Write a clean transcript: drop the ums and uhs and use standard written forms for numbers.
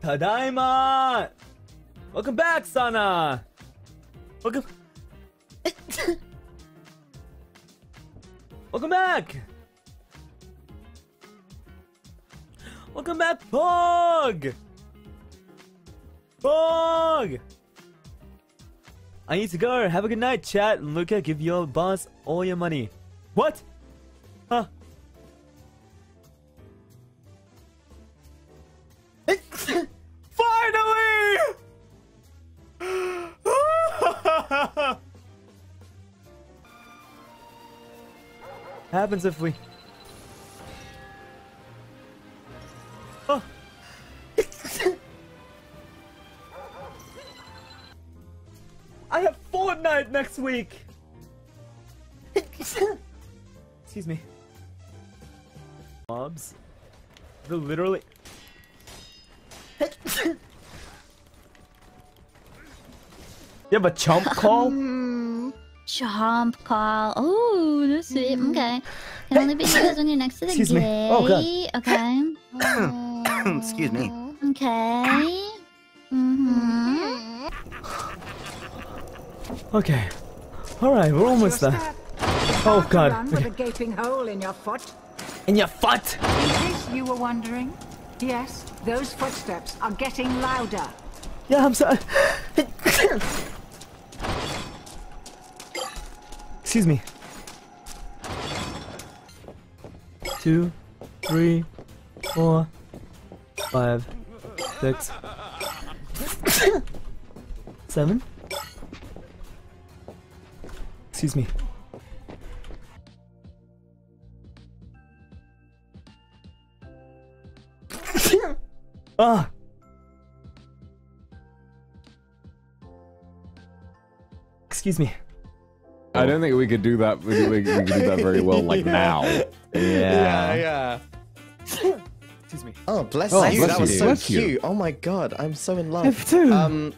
Tadaima! Welcome back, Sana! Welcome... Welcome back! Welcome back, Pog! Pog! I need to go. Have a good night, chat. Luca, give your boss all your money. What? Huh? Finally! Happens if we... Oh. I have Fortnite next week! Excuse me. Mobs? They're literally... You have a chomp call? Chomp call. Oh, that's sweet. Okay. Can only be used when you're next to the Excuse gate. me. Oh, God. Okay. Excuse me. Okay. Okay. Alright, we're almost there. Oh, God. With a gaping hole in your foot. In your foot! In case you were wondering, yes, those footsteps are getting louder. Yeah, I'm sorry. Excuse me. 2, 3, 4, 5, 6, 7. Excuse me. Ah. Excuse me. I don't think we could do that. We could do that very well, like now. Yeah. Oh, bless Oh, you. bless That you. was so Bless you. cute. Oh my god, I'm so in love. F2.